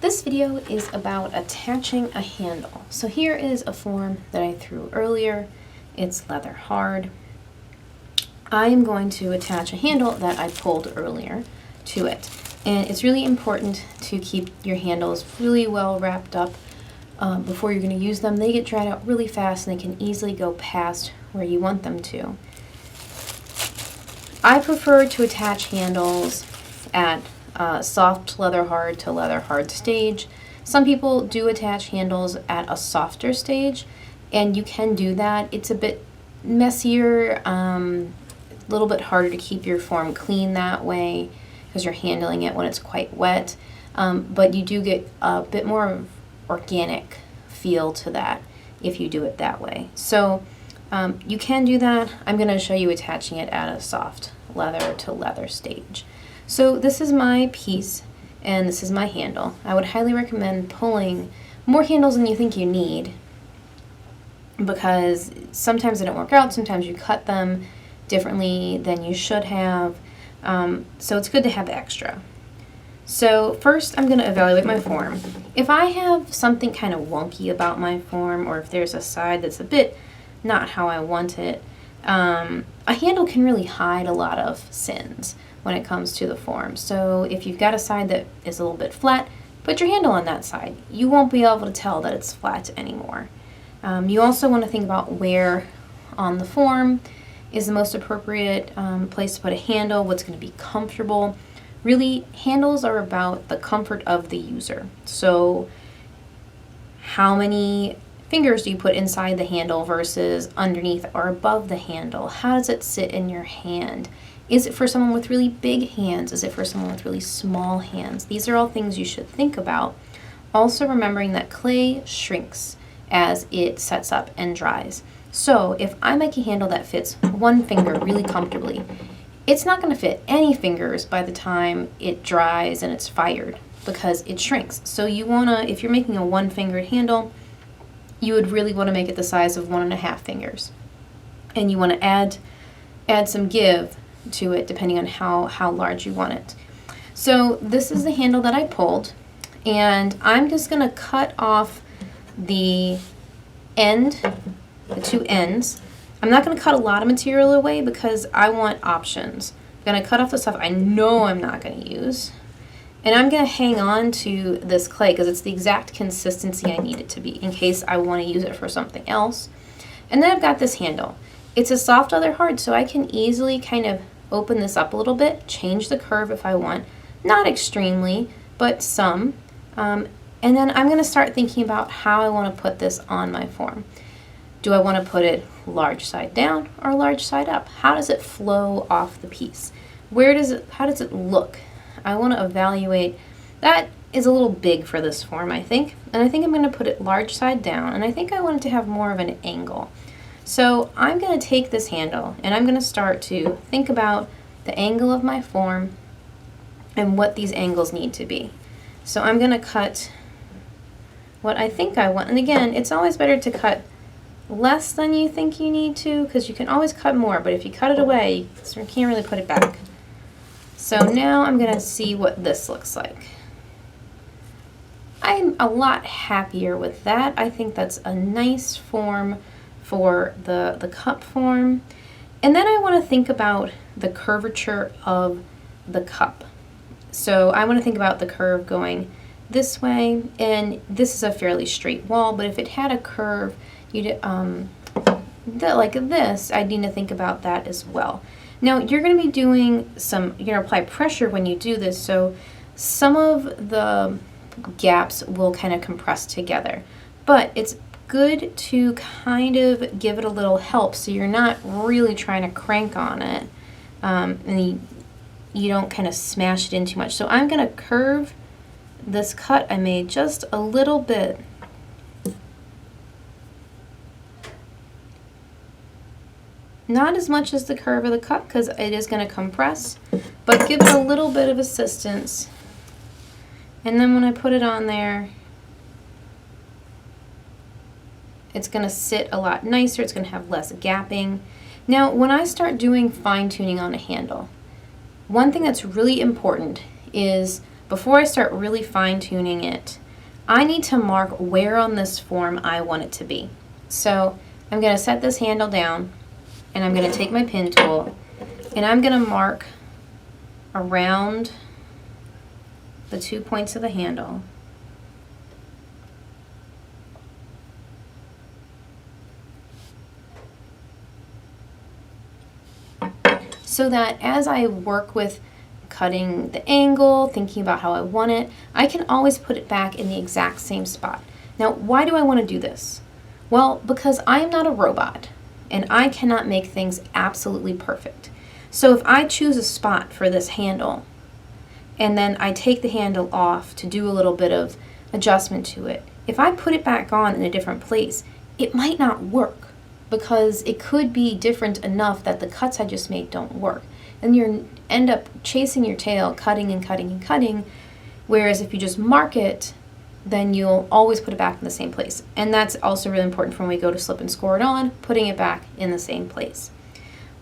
This video is about attaching a handle. So here is a form that I threw earlier. It's leather hard. I am going to attach a handle that I pulled earlier to it. And it's really important to keep your handles really well wrapped up before you're going to use them. They get dried out really fast and they can easily go past where you want them to. I prefer to attach handles at soft leather hard to leather hard stage. Some people do attach handles at a softer stage, and you can do that. It's a bit messier, a little bit harder to keep your form clean that way because you're handling it when it's quite wet, but you do get a bit more organic feel to that if you do it that way. So you can do that. I'm going to show you attaching it at a soft leather to leather stage. So this is my piece and this is my handle. I would highly recommend pulling more handles than you think you need because sometimes they don't work out, sometimes you cut them differently than you should have, so it's good to have extra. So first I'm going to evaluate my form. If I have something kind of wonky about my form, or if there's a side that's a bit not how I want it, a handle can really hide a lot of sins when it comes to the form. So if you've got a side that is a little bit flat, put your handle on that side. You won't be able to tell that it's flat anymore. You also want to think about where on the form is the most appropriate place to put a handle, what's going to be comfortable. Really, handles are about the comfort of the user. So how many fingers do you put inside the handle versus underneath or above the handle? How does it sit in your hand? Is it for someone with really big hands? Is it for someone with really small hands? These are all things you should think about. Also remembering that clay shrinks as it sets up and dries. So if I make a handle that fits one finger really comfortably, it's not going to fit any fingers by the time it dries and it's fired because it shrinks. So you want to, if you're making a one-fingered handle, you would really want to make it the size of 1.5 fingers. And you want to add some give to it depending on how large you want it. So this is the handle that I pulled, and I'm just going to cut off the two ends. I'm not going to cut a lot of material away because I want options. I'm going to cut off the stuff I know I'm not going to use, and I'm going to hang on to this clay because it's the exact consistency I need it to be in case I want to use it for something else. And then I've got this handle. It's a soft leather hard, so I can easily kind of open this up a little bit, change the curve if I want, not extremely, but some. And then I'm going to start thinking about how I want to put this on my form. Do I want to put it large side down or large side up? How does it flow off the piece? How does it look? I want to evaluate. That is a little big for this form, I think. And I think I'm going to put it large side down, and I think I want it to have more of an angle. So I'm going to take this handle and I'm going to start to think about the angle of my form and what these angles need to be. So I'm going to cut what I think I want. And again, it's always better to cut less than you think you need to because you can always cut more, but if you cut it away, you can't really put it back. So now I'm going to see what this looks like. I'm a lot happier with that. I think that's a nice form for the cup form. And then I want to think about the curvature of the cup. So I want to think about the curve going this way, and this is a fairly straight wall, but if it had a curve like this, I need to think about that as well. Now you're going to be doing you're going to apply pressure when you do this, so some of the gaps will kind of compress together, but it's good to kind of give it a little help so you're not really trying to crank on it and you don't kind of smash it in too much. So I'm going to curve this cut I made just a little bit. Not as much as the curve of the cup because it is going to compress, but give it a little bit of assistance. And then when I put it on there, it's going to sit a lot nicer. It's going to have less gapping. Now, when I start doing fine tuning on a handle, one thing that's really important is before I start really fine-tuning it, I need to mark where on this form I want it to be. So I'm going to set this handle down, and I'm going to take my pin tool, and I'm going to mark around the 2 points of the handle. So that as I work with cutting the angle, thinking about how I want it, I can always put it back in the exact same spot. Now, why do I want to do this? Well, because I am not a robot, and I cannot make things absolutely perfect. So if I choose a spot for this handle, and then I take the handle off to do a little bit of adjustment to it, if I put it back on in a different place, it might not work, because it could be different enough that the cuts I just made don't work. And you end up chasing your tail, cutting and cutting and cutting, whereas if you just mark it, then you'll always put it back in the same place. And that's also really important for when we go to slip and score it on, putting it back in the same place.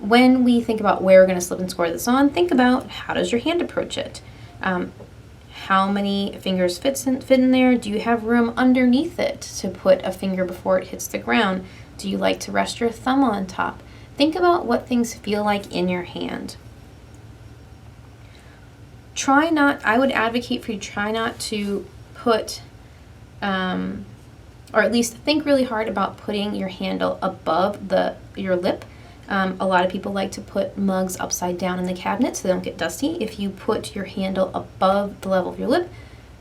When we think about where we're going to slip and score this on, think about, how does your hand approach it? How many fingers fit in there? Do you have room underneath it to put a finger before it hits the ground? Do you like to rest your thumb on top? Think about what things feel like in your hand. I would advocate for you, try not to put, or at least think really hard about putting your handle above your lip. A lot of people like to put mugs upside down in the cabinet so they don't get dusty. If you put your handle above the level of your lip,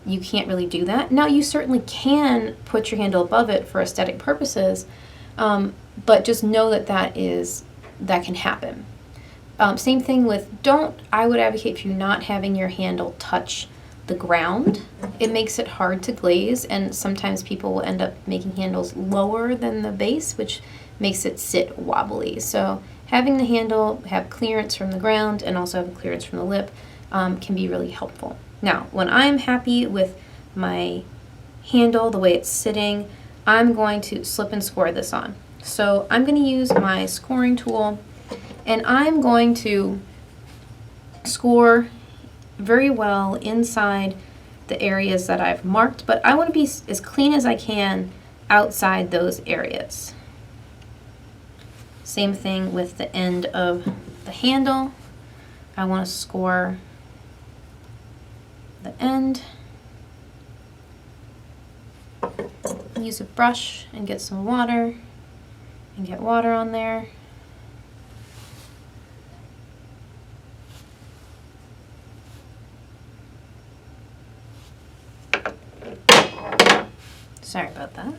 you can't really do that. Now, you certainly can put your handle above it for aesthetic purposes, but just know that that can happen. Same thing with, I would advocate for you not having your handle touch the ground. It makes it hard to glaze, and sometimes people will end up making handles lower than the base, which makes it sit wobbly. So having the handle have clearance from the ground and also have clearance from the lip can be really helpful. Now, when I'm happy with my handle, the way it's sitting, I'm going to slip and score this on. So I'm going to use my scoring tool, and I'm going to score very well inside the areas that I've marked, but I want to be as clean as I can outside those areas. Same thing with the end of the handle. I want to score the end. Use a brush and get some water and get water on there. Sorry about that.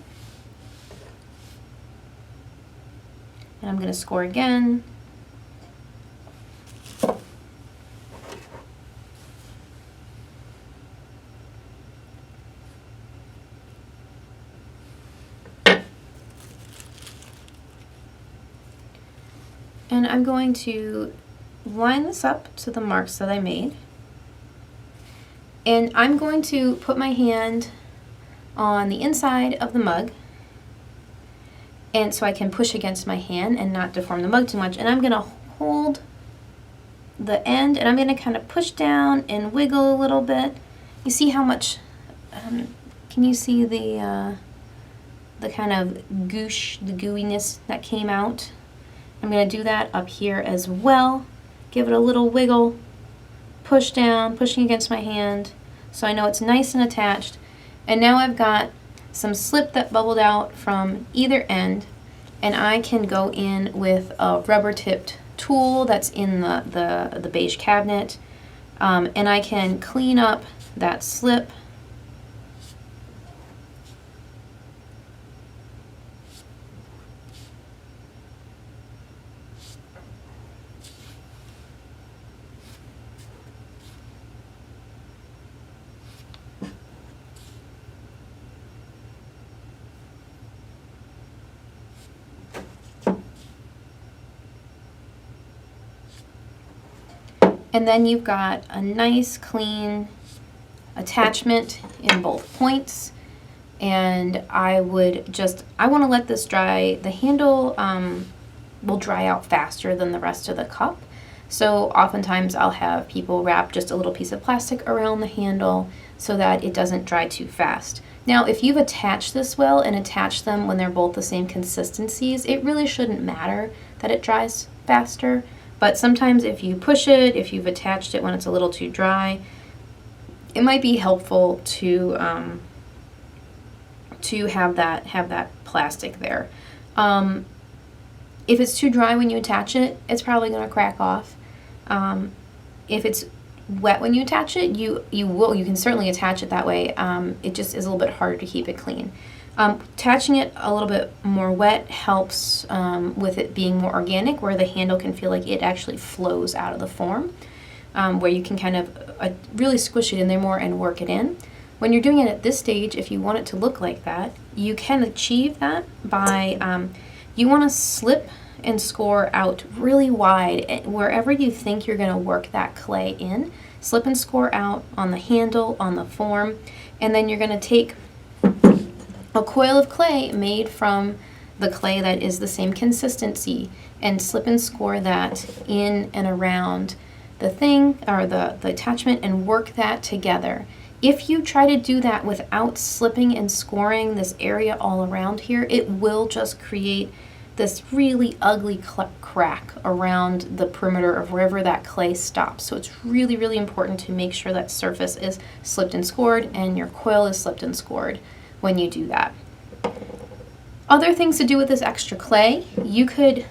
And I'm going to score again. And I'm going to line this up to the marks that I made. And I'm going to put my hand on the inside of the mug, and so I can push against my hand and not deform the mug too much. And I'm going to hold the end, and I'm going to kind of push down and wiggle a little bit. You see how much, can you see the kind of goosh, the gooiness that came out? I'm going to do that up here as well. Give it a little wiggle, push down, pushing against my hand, so I know it's nice and attached. And now I've got some slip that bubbled out from either end, and I can go in with a rubber tipped tool that's in the beige cabinet, and I can clean up that slip. And then you've got a nice clean attachment in both points. And I want to let this dry. The handle will dry out faster than the rest of the cup. So oftentimes I'll have people wrap just a little piece of plastic around the handle so that it doesn't dry too fast. Now, if you've attached this well and attached them when they're both the same consistencies, it really shouldn't matter that it dries faster. But sometimes if you push it, if you've attached it when it's a little too dry, it might be helpful to have that plastic there. If it's too dry when you attach it, it's probably going to crack off. If it's wet when you attach it, you can certainly attach it that way. It just is a little bit harder to keep it clean. Attaching it a little bit more wet helps with it being more organic, where the handle can feel like it actually flows out of the form, where you can kind of really squish it in there more and work it in. When you're doing it at this stage, if you want it to look like that, you can achieve that by, you want to slip and score out really wide wherever you think you're going to work that clay in. Slip and score out on the handle, on the form, and then you're going to take a coil of clay made from the clay that is the same consistency and slip and score that in and around the thing or the attachment and work that together. If you try to do that without slipping and scoring this area all around here, it will just create this really ugly crack around the perimeter of wherever that clay stops. So it's really, really important to make sure that surface is slipped and scored and your coil is slipped and scored when you do that. Other things to do with this extra clay, you could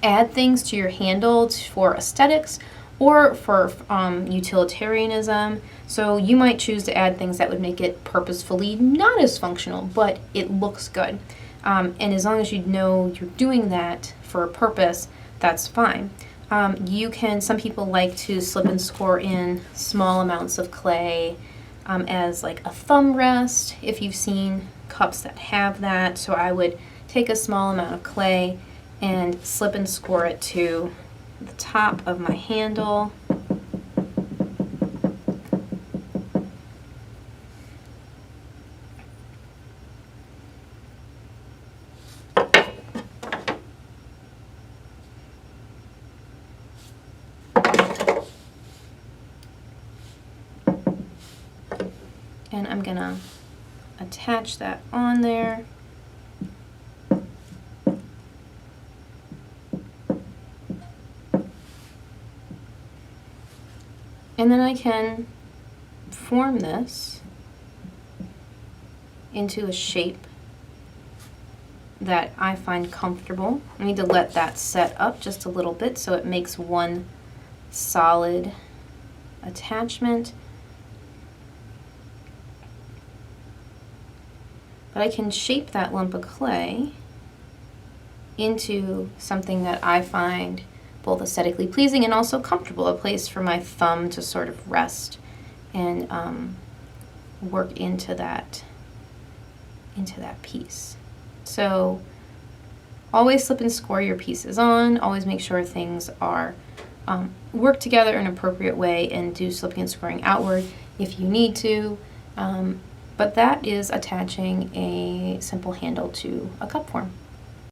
add things to your handle for aesthetics or for utilitarianism. So you might choose to add things that would make it purposefully not as functional, but it looks good. And as long as you know you're doing that for a purpose, that's fine. Some people like to slip and score in small amounts of clay as like a thumb rest, if you've seen cups that have that. So I would take a small amount of clay and slip and score it to the top of my handle. And I'm gonna attach that on there. And then I can form this into a shape that I find comfortable. I need to let that set up just a little bit so it makes one solid attachment. But I can shape that lump of clay into something that I find both aesthetically pleasing and also comfortable, a place for my thumb to sort of rest and work into that piece. So always slip and score your pieces on, always make sure things are work together in an appropriate way, and do slipping and scoring outward if you need to. But that is attaching a simple handle to a cup form.